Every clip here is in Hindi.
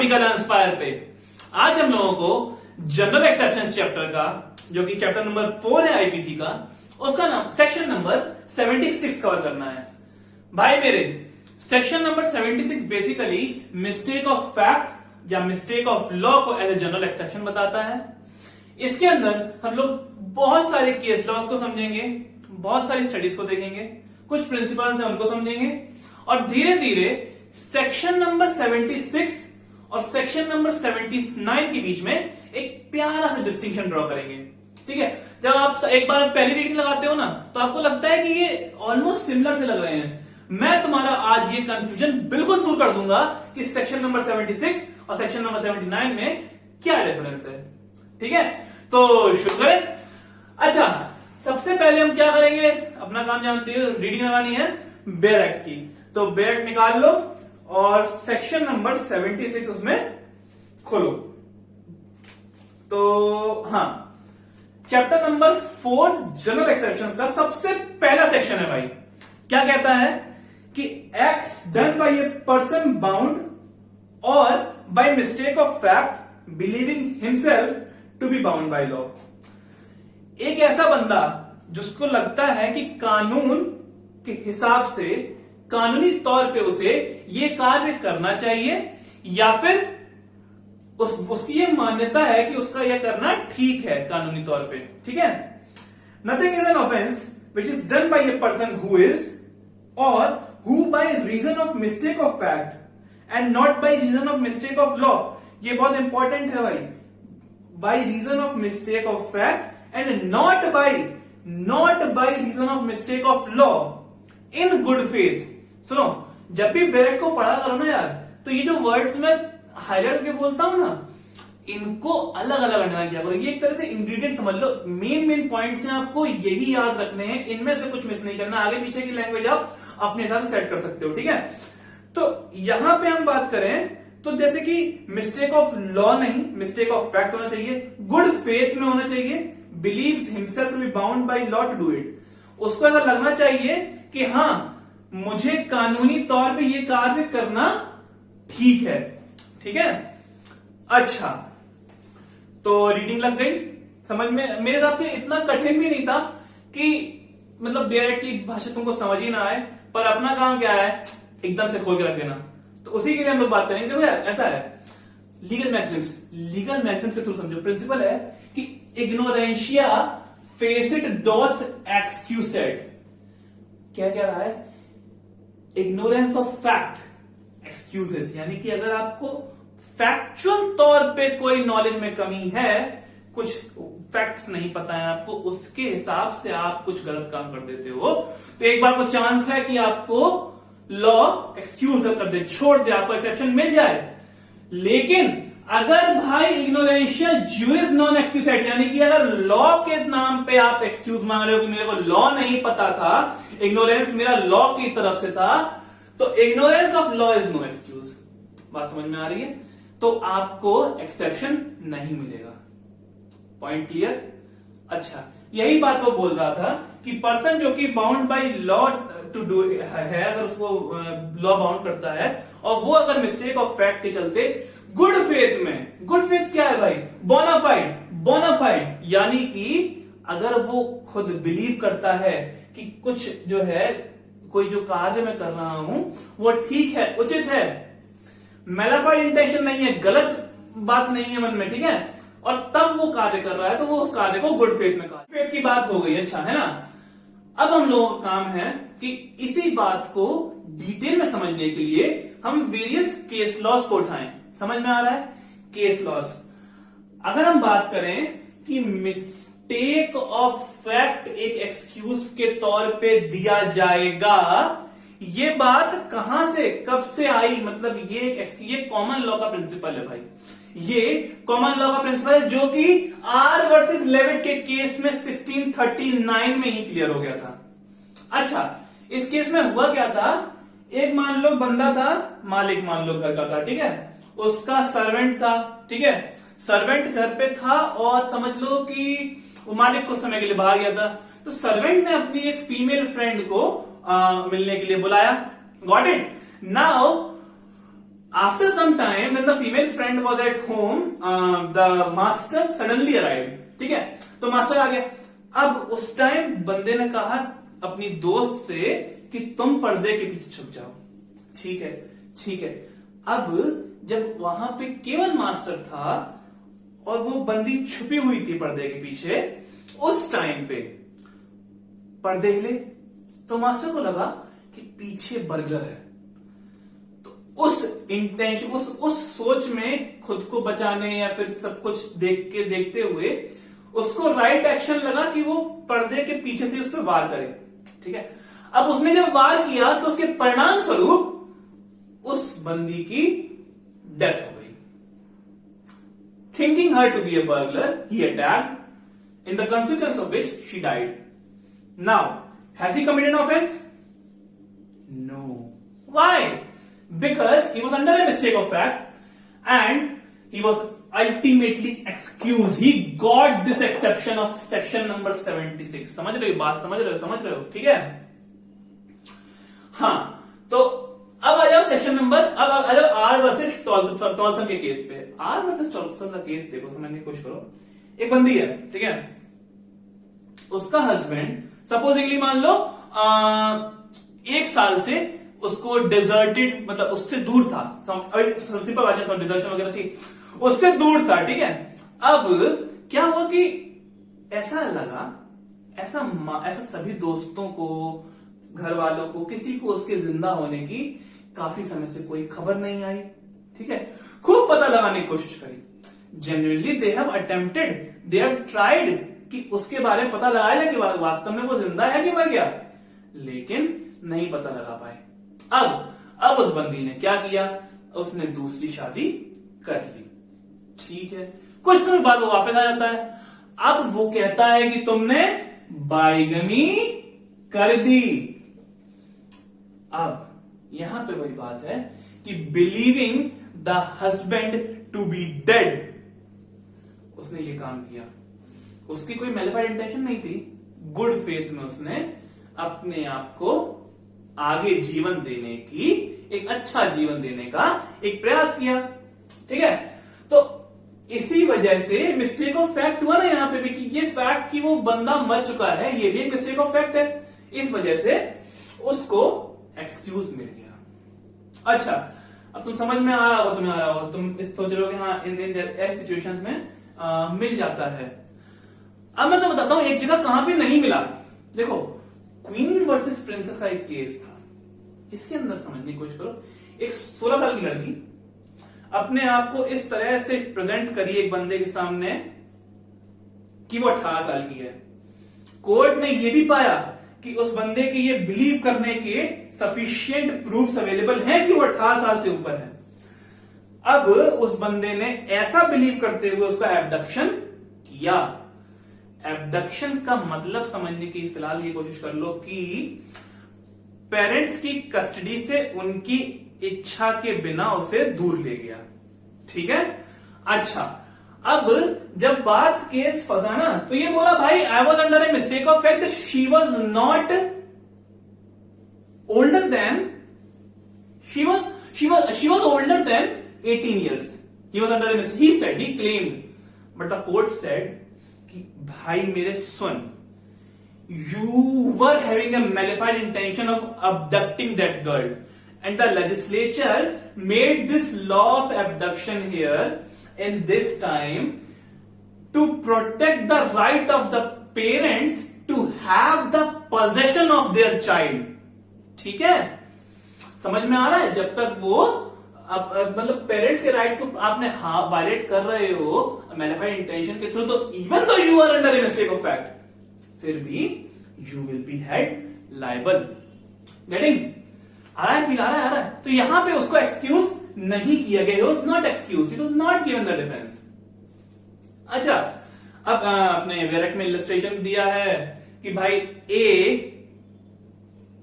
लॉजिकल इंस्पायर पे। आज हम लोगों को जनरल एक्सेप्शंस चैप्टर का, जो कि चैप्टर नंबर 4 है आईपीसी का, उसका नाम सेक्शन नंबर 76 कवर करना है। भाई मेरे, section number 76 basically mistake of fact या मिस्टेक ऑफ लॉ को एज ए जनरल एक्सेप्शन बताता है। इसके अंदर हम लोग बहुत सारे केस लॉस को समझेंगे, बहुत सारी स्टडीज को देखेंगे, कुछ प्रिंसिपल्स हैं उनको समझेंगे, और धीरे धीरे सेक्शन नंबर 76 और सेक्शन नंबर 79 के बीच में एक प्यारा सा डिस्टिंक्शन ड्रॉ करेंगे। ठीक है, जब आप एक बार पहली रीडिंग लगाते हो ना, तो आपको लगता है कि ये ऑलमोस्ट सिमिलर से लग रहे हैं। मैं तुम्हारा आज ये कंफ्यूजन बिल्कुल दूर कर दूंगा कि सेक्शन नंबर 76 और सेक्शन नंबर 79 में क्या डिफरेंस है। ठीक है, तो शुरू करें। अच्छा, सबसे पहले हम क्या करेंगे, अपना काम जानते हो, रीडिंग लगानी है बेयर एक्ट की। तो बेयर एक्ट निकाल लो और सेक्शन नंबर 76 उसमें खोलो। तो हाँ, चैप्टर नंबर 4 जनरल एक्सेप्शंस का सबसे पहला सेक्शन है भाई। क्या कहता है कि acts done by a person bound और by mistake of fact believing himself to be bound by law. एक ऐसा बंदा जिसको लगता है कि कानून के हिसाब से, कानूनी तौर पे उसे ये कार्य करना चाहिए, या फिर उसकी ये मान्यता है कि उसका यह करना ठीक है कानूनी तौर पे। ठीक है, nothing is an offence which is done by a person who is और who by reason of mistake of fact and not by reason of mistake of law. ये बहुत इंपॉर्टेंट है भाई, by reason of mistake of fact and not by reason of mistake of law in good faith. सुनो, जब भी बेरेट को पढ़ा करो ना यार, तो ये जो वर्ड्स मैं हाईलाइट करके बोलता हूं ना, इनको अलग अलग अंडरलाइन किया करो। ये एक तरह से इंग्रेडिएंट समझ लो, मेन पॉइंट्स हैं, आपको यही याद रखने हैं, इनमें से कुछ मिस नहीं करना। आगे पीछे की लैंग्वेज आप अपने हिसाब से सेट कर सकते हो। ठीक है, तो यहां पे हम बात करें तो जैसे कि मिस्टेक ऑफ लॉ नहीं, मिस्टेक ऑफ फैक्ट होना चाहिए, गुड फेथ में होना चाहिए, believes himself to be bound by law to do it. उसको ऐसा लगना चाहिए कि हाँ, मुझे कानूनी तौर पे ये कार्य करना ठीक है। ठीक है, अच्छा, तो रीडिंग लग गई समझ में। मेरे हिसाब से इतना कठिन भी नहीं था कि मतलब बेयर की भाषा तुमको समझ ही ना आए, पर अपना काम क्या है, एकदम से खोल के रख देना। तो उसी के लिए हम लोग बात करेंगे। देखो यार, ऐसा है, लीगल मैक्सिम्स के थ्रू समझो। प्रिंसिपल है कि इग्नोरेंशिया फेसिट डॉथ एक्सक्यूसेड। क्या कह रहा है, इग्नोरेंस ऑफ फैक्ट एक्सक्यूजेस, यानी कि अगर आपको फैक्चुअल तौर पे कोई नॉलेज में कमी है, कुछ फैक्ट्स नहीं पता है आपको, उसके हिसाब से आप कुछ गलत काम कर देते हो, तो एक बार को चांस है कि आपको लॉ एक्सक्यूज कर दे, छोड़ दे, आपको एक्सेप्शन मिल जाए। लेकिन अगर भाई इग्नोरेंशिया ज्यूरिस नॉन एक्सक्यूसेड, यानी कि अगर लॉ के नाम पे आप एक्सक्यूज मांग रहे हो कि मेरे को लॉ नहीं पता था, इग्नोरेंस मेरा लॉ की तरफ से था, तो ignorance of law is no excuse. बात समझ में आ रही है? तो आपको एक्सेप्शन नहीं मिलेगा। Point clear? अच्छा, यही बात वो बोल रहा था कि पर्सन जो कि bound by law to do है, अगर उसको लॉ बाउंड करता है और वो अगर मिस्टेक ऑफ फैक्ट के चलते गुड फेथ में, गुड फेथ क्या है भाई, बोनाफाइड, यानी कि अगर वो खुद बिलीव करता है कि कुछ जो है, कोई जो कार्य मैं कर रहा हूं वो ठीक है, उचित है, मैलाफाइड इंटेंशन नहीं है, गलत बात नहीं है मन में, ठीक है, और तब वो कार्य कर रहा है, तो वो उस कार्य को गुड फेथ में कर, फेथ की बात हो गई। अच्छा है ना, अब हम लोगों का काम है कि इसी बात को डिटेल में समझने के लिए हम वेरियस केस लॉस को उठाएं। समझ में आ रहा है? केस लॉस, अगर हम बात करें कि मिस्टेक ऑफ फैक्ट एक एक्सक्यूज के तौर पे दिया जाएगा, ये बात कहां से, कब से आई, मतलब ये कॉमन लॉ का प्रिंसिपल है भाई, ये कॉमन लॉ का प्रिंसिपल है, जो कि आर वर्सेस लेविट के केस में 1639 में ही क्लियर हो गया था। अच्छा, इस केस में हुआ क्या था, एक मान लो बंदा था, मालिक मान लो घर का था, ठीक है, उसका सर्वेंट था, ठीक है, सर्वेंट घर पे था और समझ लो कि वो मालिक कुछ समय के लिए बाहर गया था, तो सर्वेंट ने अपनी एक फीमेल फ्रेंड को मिलने के लिए बुलाया। Got it? Now After some time, when the female friend was at home, the master suddenly arrived. ठीक है, तो मास्टर आ गया. अब उस टाइम बंदे ने कहा अपनी दोस्त से कि तुम पर्दे के पीछे छुप जाओ. ठीक है, ठीक है. अब जब वहां पे केवल मास्टर था और वो बंदी छुपी हुई थी पर्दे के पीछे, उस टाइम पे पर्दे हिले तो मास्टर को लगा कि पीछे बर्गलर है. उस इंटेंशन, उस सोच में खुद को बचाने या फिर सब कुछ देखते हुए उसको राइट एक्शन लगा कि वो पर्दे के पीछे से उस पर वार करे. ठीक है, अब उसने जब वार किया तो उसके परिणाम स्वरूप उस बंदी की डेथ हो गई. Thinking her to be a burglar, he attacked, in the consequence of which she died. Now has he committed an offence? No. Why? Because he was under a mistake of fact and he was ultimately excused. He got this exception of section number 76. समझ रहे हो बात? समझ रहे हो? ठीक है. हाँ, तो अब आ जाओ सेक्शन नंबर, अब आ जाओ आर वर्सेस टॉल्सन के केस पे. आर वर्सेस टॉल्सन का केस देखो, समझने की कोशिश करो. एक बंदी है, ठीक है, उसका हस्बैंड सपोजिंगली मान लो 1 साल से उसको डेजर्टेड, मतलब उससे दूर था. सिंपल भाषा में डिजर्शन वगैरह थी, उससे दूर था. ठीक है, अब क्या हुआ कि ऐसा लगा, ऐसा सभी दोस्तों को, घर वालों को, किसी को उसके जिंदा होने की काफी समय से कोई खबर नहीं आई. ठीक है, खूब पता लगाने की कोशिश करी. Genuinely they have attempted, they have tried कि उसके बारे में पता लगाया जाए कि वास्तव में वो जिंदा है कि मर गया, लेकिन नहीं पता लगा पाए. अब उस बंदी ने क्या किया, उसने दूसरी शादी कर ली. ठीक है, कुछ समय बाद वो वापस आ जाता है. अब वो कहता है कि तुमने बाइगमी कर दी. अब यहां पे वही बात है कि believing the husband to be dead, उसने ये काम किया. उसकी कोई मेलिफाइड इंटेंशन नहीं थी. गुड फेथ में उसने अपने आप को आगे जीवन देने की, एक अच्छा जीवन देने का एक प्रयास किया. ठीक है, तो इसी वजह से मिस्टेक ऑफ फैक्ट हुआ ना यहां पे भी, कि ये फैक्ट कि वो बंदा मर चुका है, ये भी एक मिस्टेक ऑफ फैक्ट है. इस वजह से उसको एक्सक्यूज मिल गया. अच्छा, अब तुम समझ में आ रहा हो, तुम्हें आ रहा हो, तुम इस सोच रहे हो कि हाँ इन ऐसे सिचुएशन में मिल जाता है. अब मैं तो बताता हूं एक जगह कहां पे नहीं मिला. देखो, क्वीन वर्सेस प्रिंसेस का एक केस था. इसके अंदर समझने की कोशिश करो. एक 16 साल की लड़की अपने आप को इस तरह से प्रेजेंट करी एक बंदे के सामने कि वो 18 साल की है. कोर्ट ने यह भी पाया कि उस बंदे के ये बिलीव करने के सफिशिएंट प्रूफ्स अवेलेबल हैं कि वो 18 साल से ऊपर है. अब उस बंदे ने ऐसा बिलीव करते हुए उसका एब्डक्शन किया. एब्डक्शन का मतलब समझने की फिलहाल ये कोशिश कर लो कि पेरेंट्स की कस्टडी से उनकी इच्छा के बिना उसे दूर ले गया. ठीक है, अच्छा, अब जब बात केस फंसा ना, तो ये बोला भाई I was under a mistake of fact, she was not older than, she was older than 18 years. He was under a mistake. He said, he claimed, but the court said कि भाई मेरे सुन, you were having a malified intention of abducting that girl, and the legislature made this law of abduction here in this time to protect the right of the parents to have the possession of their child. ठीक है, समझ में आ रहा है? जब तक वो मतलब पेरेंट्स के राइट को आपने वायलेट कर रहे हो मैलिफाइड इंटेंशन के थ्रू, तो even though you are under a mistake of fact, फिर भी you will be held liable. Getting आ रहा है? फील आ रहा है? तो यहां पे उसको एक्सक्यूज नहीं किया गया. Was not excuse, it was not given the defence. अच्छा, अब अपने वेरेक्ट में इलस्ट्रेशन दिया है कि भाई ए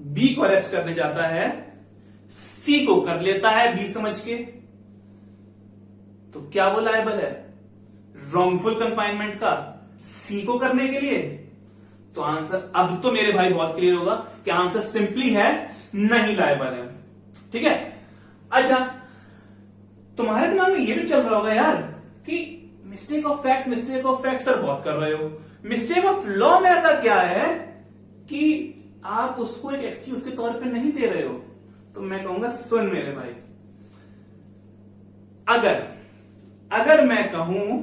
बी को अरेस्ट करने जाता है, सी को कर लेता है बी समझ के, तो क्या वो लायबल है रॉन्गफुल कंफाइनमेंट का सी को करने के लिए? तो आंसर अब तो मेरे भाई बहुत क्लियर होगा कि आंसर सिंपली है नहीं लायबल है. ठीक है, अच्छा, तुम्हारे दिमाग में ये भी चल रहा होगा यार कि मिस्टेक ऑफ फैक्ट सर बहुत कर रहे हो, मिस्टेक ऑफ लॉ में ऐसा क्या है कि आप उसको एक एक्सक्यूज के तौर पे नहीं दे रहे हो। तो मैं कहूंगा सुन मेरे भाई, अगर मैं कहूं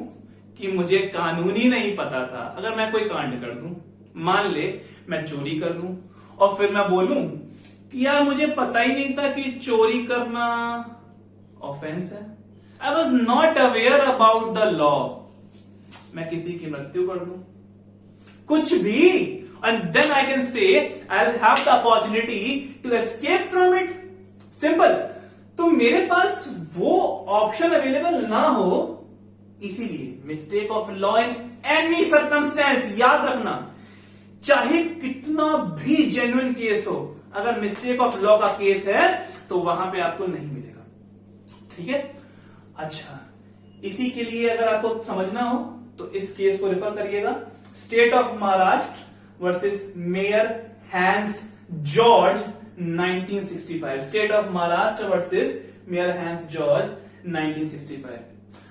कि मुझे कानूनी नहीं पता था, अगर मैं कोई कांड कर दूं, मान ले मैं चोरी कर दूं और फिर मैं बोलूं कि यार मुझे पता ही नहीं था कि चोरी करना ऑफेंस है, I was not aware about the law, मैं किसी की मृत्यु कर दूं, कुछ भी, and then I can say I'll have the opportunity to escape from it. Simple. तो मेरे पास वो ऑप्शन अवेलेबल ना हो, इसीलिए mistake of law in any circumstance, याद रखना, चाहे कितना भी जेन्युइन केस हो, अगर मिस्टेक ऑफ लॉ का केस है तो वहां पे आपको नहीं मिलेगा। ठीक है, अच्छा, इसी के लिए अगर आपको समझना हो तो इस केस को रेफर करिएगा, state of Maharashtra versus Mayer Hans George 1965, state of Maharashtra versus Mayer Hans George 1965।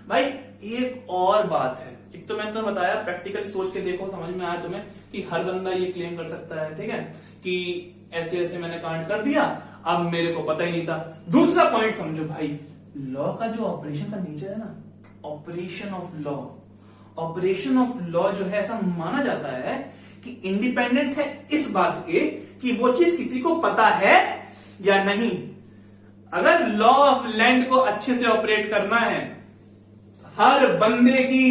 भाई एक और बात है, एक तो मैंने तुम्हें बताया प्रैक्टिकली सोच के देखो, समझ में आया तुम्हें कि हर बंदा ये क्लेम कर सकता है, ठीक है, कि ऐसे ऐसे मैंने कांड कर दिया, अब मेरे को पता ही नहीं था। दूसरा पॉइंट समझो भाई, लॉ का जो ऑपरेशन का नेचर है ना, ऑपरेशन ऑफ लॉ जो है, ऐसा माना जाता है कि इंडिपेंडेंट है इस बात के कि वो चीज किसी को पता है या नहीं। अगर लॉ ऑफ लैंड को अच्छे से ऑपरेट करना है, हर बंदे की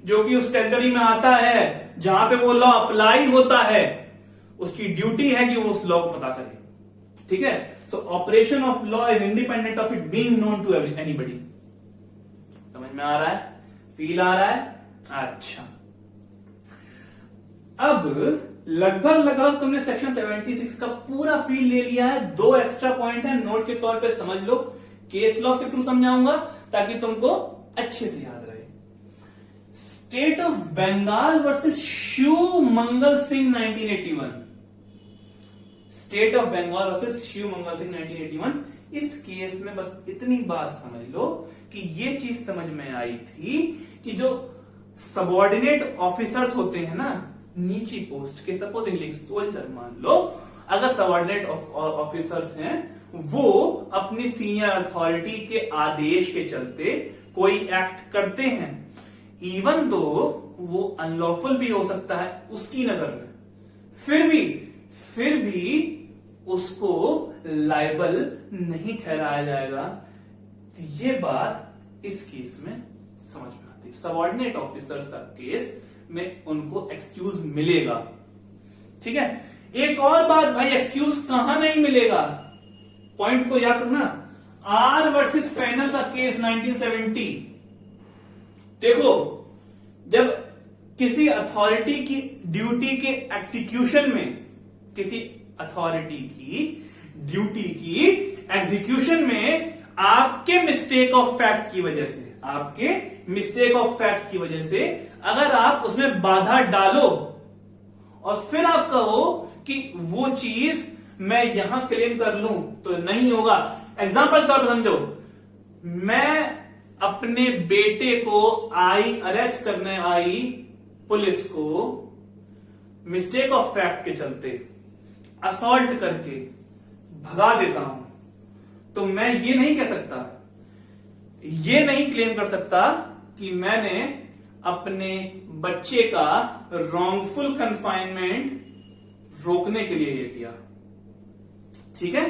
जो कि उस टेरिटरी में आता है, जहां पे वो लॉ अप्लाई होता है, उसकी ड्यूटी है कि वो उस लॉ को पता करे। ठीक है, so operation of law is independent of it being known to anybody. समझ में आ रहा है, फील आ रहा है? अच्छा, अब लगभग तुमने सेक्शन 76 का पूरा फील ले लिया है। दो एक्स्ट्रा पॉइंट है, नोट के तौर पे समझ लो, केस लॉ के थ्रू समझाऊंगा ताकि तुमको अच्छे से याद रहे। State of Bengal versus Shiv Mangal Singh 1981, state of Bengal versus Shiv Mangal Singh 1981। इस केस में बस इतनी बात समझ लो कि ये चीज समझ में आई थी कि जो सबऑर्डिनेट ऑफिसर्स होते हैं ना, नीची पोस्ट के, सपोज इंग्लिश सोल्जर मान लो, अगर सबऑर्डिनेट ऑफिसर्स हैं, वो अपनी सीनियर अथॉरिटी के आदेश के चलते कोई एक्ट करते हैं, इवन दो वो अनलॉफुल भी हो सकता है उसकी नजर में, फिर भी उसको लायबल नहीं ठहराया जाएगा। ये बात इस केस में समझ में आती है। सबऑर्डिनेट ऑफिसर्स का केस में उनको एक्सक्यूज मिलेगा। ठीक है, एक और बात भाई, एक्सक्यूज कहां नहीं मिलेगा, पॉइंट को याद रखना। आर वर्सेस पैनल का केस 1970, देखो, जब किसी अथॉरिटी की ड्यूटी के एग्जीक्यूशन में, किसी अथॉरिटी की ड्यूटी की एग्जीक्यूशन में आपके मिस्टेक ऑफ फैक्ट की वजह से, आपके मिस्टेक ऑफ फैक्ट की वजह से अगर आप उसमें बाधा डालो और फिर आप कहो कि वो चीज मैं यहां क्लेम कर लूं, तो नहीं होगा। एग्जांपल के तौर पर समझो, मैं अपने बेटे को अरेस्ट करने आई पुलिस को मिस्टेक ऑफ फैक्ट के चलते असॉल्ट करके भगा देता हूं, तो मैं ये नहीं कह सकता, ये नहीं क्लेम कर सकता कि मैंने अपने बच्चे का रॉन्गफुल कन्फाइनमेंट रोकने के लिए ये किया। ठीक है,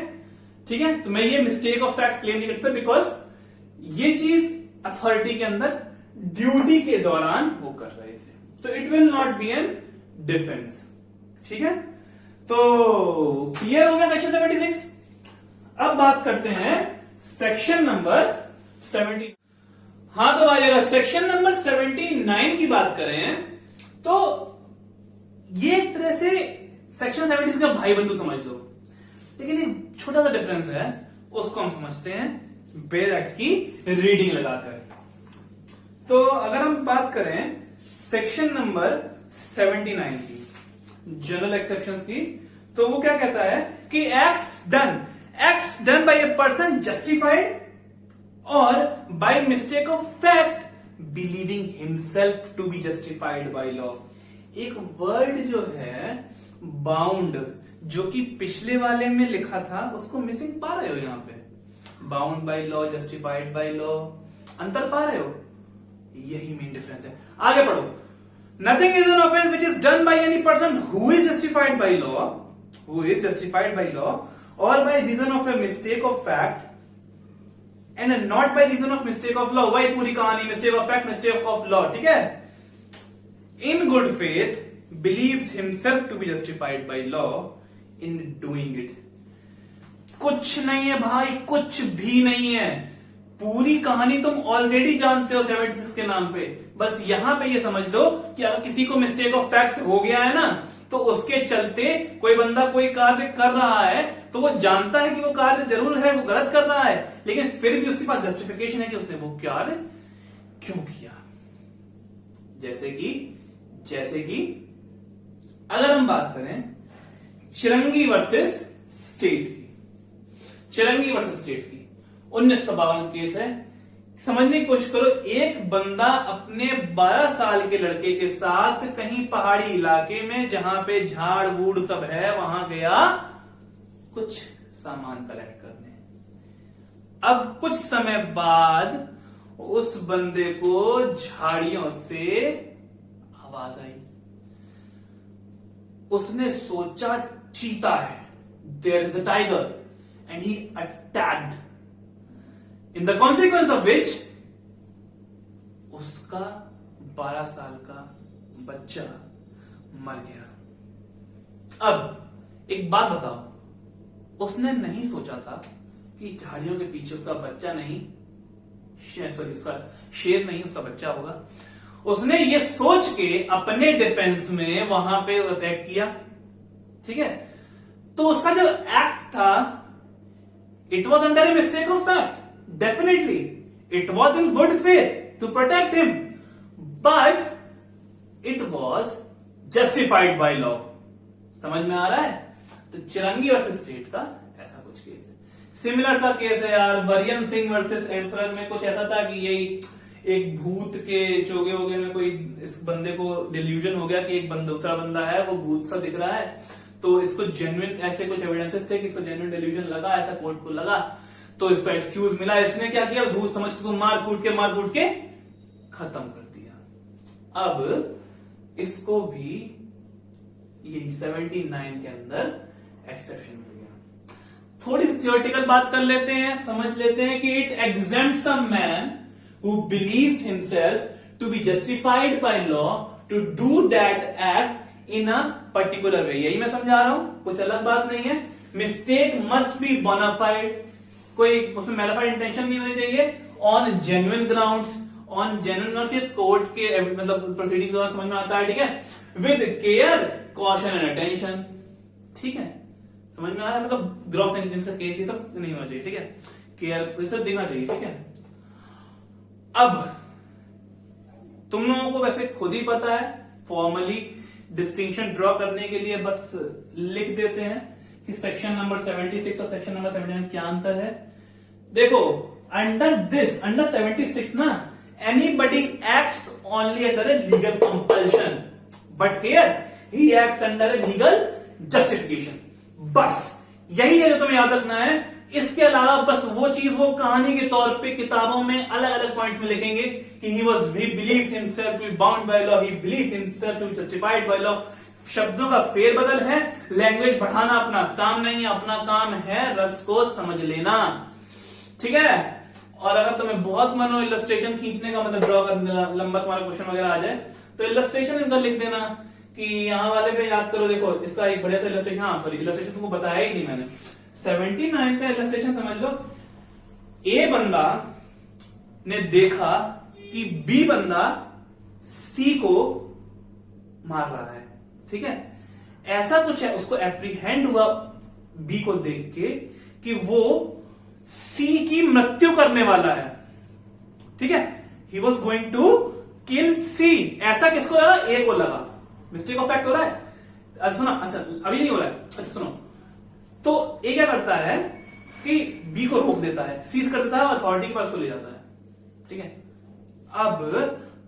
ठीक है, तो मैं ये मिस्टेक ऑफ फैक्ट क्लेम नहीं कर सकता, बिकॉज ये चीज अथॉरिटी के अंदर ड्यूटी के दौरान वो कर रहे थे, तो it will not be an defence. ठीक है, तो क्लियर हो गया सेक्शन 76। अब बात करते हैं सेक्शन नंबर 70। हाँ, तो भाई अगर सेक्शन नंबर 79 की बात करें तो ये एक तरह से सेक्शन 76 का भाई बंधु समझ लो, लेकिन एक छोटा सा डिफरेंस है, उसको हम समझते हैं बेयर एक्ट की रीडिंग लगाकर। तो अगर हम बात करें सेक्शन नंबर 79 की, जनरल एक्सेप्शंस की, तो वो क्या कहता है कि acts done by a person justified और by mistake of fact believing himself to be justified by law. एक वर्ड जो है बाउंड, जो कि पिछले वाले में लिखा था, उसको मिसिंग पा रहे हो यहां पे। Bound by law, justified by law, अंतर पा रहे हो? यही मेन डिफरेंस है। आगे पढ़ो। Nothing is an offence which is done by any person who is justified by law, और by reason of a mistake of fact and not by reason of mistake of law. वही पूरी कहानी, mistake of fact, mistake of law, ठीक है। In good faith believes himself to be justified by law in doing it। कुछ नहीं है भाई, कुछ भी नहीं है। पूरी कहानी तुम ऑलरेडी जानते हो 76 के नाम पे। बस यहां पे ये समझ लो कि अगर किसी को मिस्टेक ऑफ फैक्ट हो गया है ना, तो उसके चलते कोई बंदा कोई कार्य कर रहा है, तो वो जानता है कि वो कार्य जरूर है, वो गलत कर रहा है, लेकिन फिर भी उसके पास जस्टिफिकेशन है कि उसने वो कार्य क्यों किया। जैसे कि अगर हम बात करें चिरंगी वर्सेस स्टेट की, 1952 केस है। समझने की कोशिश करो। एक बंदा अपने 12 साल के लड़के के साथ कहीं पहाड़ी इलाके में, जहां पे झाड़ वूड़ सब है, वहां गया कुछ सामान कलेक्ट करने। अब कुछ समय बाद उस बंदे को झाड़ियों से आवाज आई। उसने सोचा चीता है, there is a tiger, and he attacked, in the consequence of which उसका 12 साल का बच्चा मर गया। अब एक बात बताओ, उसने नहीं सोचा था कि झाड़ियों के पीछे उसका बच्चा नहीं, उसका शेर नहीं, उसका बच्चा होगा। उसने ये सोच के अपने डिफेंस में वहां पे अटैक किया, ठीक है। तो उसका जो एक्ट था, it was under a mistake of fact, definitely it was in good faith to protect him, but it was justified by law. समझ में आ रहा है? तो चिरंगी वर्सेस स्टेट का ऐसा कुछ केस है। सिमिलर सा केस है यार वरियम सिंह वर्सेस एम्परर में। कुछ ऐसा था कि यही एक भूत के चोगे वोगे में कोई इस बंदे को डिल्यूजन हो गया कि एक दूसरा बंदा है, वो भूत सा दिख रहा है, तो इसको जेन्युइन ऐसे कुछ एविडेंसेस थे कि इसको जेन्युइन डिल्यूजन लगा, ऐसा कोर्ट को लगा, तो इसको एक्सक्यूज मिला। इसने क्या किया, भूत समझ के मार कूट के खत्म कर दिया। अब इसको भी यही 79 के अंदर एक्सेप्शन मिल गया। थोड़ी सी थियोरेटिकल बात कर लेते हैं, समझ लेते हैं कि it exempts a man who believes himself to be justified by law to do that act in a particular way। यही मैं समझा रहा हूं, कुछ अलग बात नहीं है। मिस्टेक मस्ट बी बोनाफाइड, कोई उसमें मैलिफाइड इंटेंशन नहीं होनी चाहिए। ऑन जेन्युइन ग्राउंड्स, ये कोर्ट के मतलब प्रोसीडिंग द्वारा समझ में आता है, ठीक है। With care, caution and attention, ठीक है। समझ में आ रहा है? मतलब ग्रॉस नेग्लिजेंस का केस ये सब नहीं होना चाहिए, ठीक है। केयर ये सब देखना चाहिए, ठीक है। अब तुम लोगों को वैसे खुद ही पता है, फॉर्मली डिस्टिंक्शन ड्रॉ करने के लिए बस लिख देते हैं कि सेक्शन नंबर 76 और सेक्शन नंबर 79 क्या अंतर है। देखो, अंडर 76 ना, anybody acts only under a legal compulsion, but here he acts under a legal justification. बस यही है जो तुम्हें याद रखना है। इसके अलावा बस वो चीज वो कहानी के तौर पे किताबों में अलग अलग पॉइंट्स में लिखेंगे कि he believes himself to be bound by law, he believes himself to be justified by law। शब्दों का फेरबदल है, लैंग्वेज बढ़ाना अपना काम नहीं है, अपना काम है रस को समझ लेना, ठीक है। और अगर तुम्हें बहुत मन हो इलस्ट्रेशन खींचने का, मतलब ड्रॉ करने, लंबा तुम्हारा क्वेश्चन वगैरह आ जाए, तो इलस्ट्रेशन इनका लिख देना कि यहां वाले पे याद करो। देखो इसका एक बढ़िया सा इलस्ट्रेशन, हाँ सॉरी इलस्ट्रेशन तुमको बताया ही नहीं मैंने। 79 का इलस्ट्रेशन समझ लो। ए बंदा ने देखा कि बी बंदा सी को मार रहा है, ठीक है। ऐसा कुछ है, उसको एप्रीहेंड हुआ बी को देख के कि वो सी की मृत्यु करने वाला है, ठीक है। He was going to kill C. ऐसा किसको लगा? ए को लगा। मिस्टेक ऑफ फैक्ट हो रहा है। अब सुनो, अच्छा अभी नहीं हो रहा है, अच्छा सुनो। तो ये क्या करता है, कि बी को रोक देता है, सीज कर देता है और अथॉरिटी के पास को ले जाता है। ठीक है, अब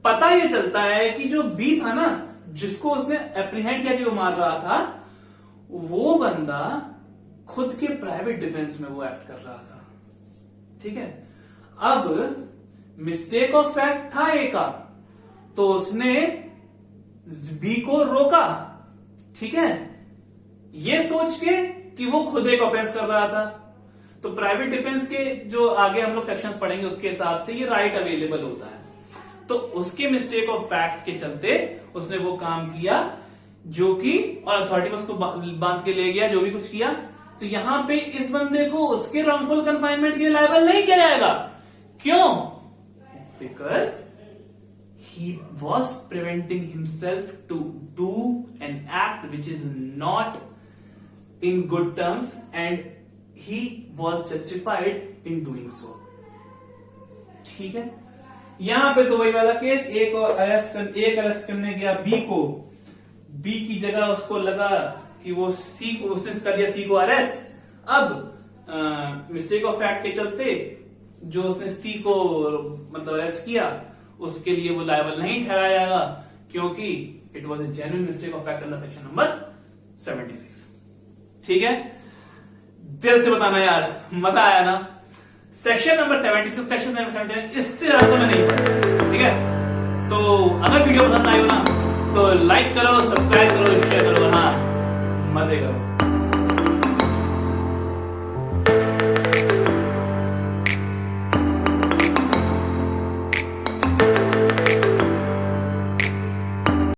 पता ये चलता है कि जो बी था ना, जिसको उसने एप्रीहेंड किया कि वो मार रहा था, वो बंदा खुद के प्राइवेट डिफेंस में वो एक्ट कर रहा था। ठीक है, अब मिस्टेक ऑफ फैक्ट था ए का, तो उसने बी को रोका। ठीक है, ये सोच के कि वो खुद एक ऑफेंस कर रहा था। तो प्राइवेट डिफेंस के जो आगे हम लोग सेक्शंस पढ़ेंगे उसके हिसाब से ये राइट अवेलेबल होता है। तो उसके मिस्टेक ऑफ फैक्ट के चलते उसने वो काम किया जो कि, और अथॉरिटी में उसको बांध के ले गया, जो भी कुछ किया। तो यहां पे इस बंदे को उसके रॉन्गफुल कंफाइनमेंट के लिए लायबल नहीं किया जाएगा। क्यों? Because he was preventing himself to do an act which is not in good terms and he was justified in doing so. ठीक है, यहां पे तो वही वाला केस, एक अरेस्ट करने गया बी को, बी की जगह उसको लगा कि वो सी को, उसने कर लिया सी को अरेस्ट। अब मिस्टेक ऑफ फैक्ट के चलते जो उसने सी को मतलब अरेस्ट किया, उसके लिए वो लायबल नहीं ठहराया जाएगा, क्योंकि it was a genuine mistake of fact under section number 76। ठीक है, दिल से बताना यार, मजा आया ना? सेक्शन नंबर 76, सेक्शन नंबर 79, इससे ज्यादा तो मैं नहीं पढ़ा। ठीक है, तो अगर वीडियो पसंद आई हो ना तो लाइक करो, सब्सक्राइब करो,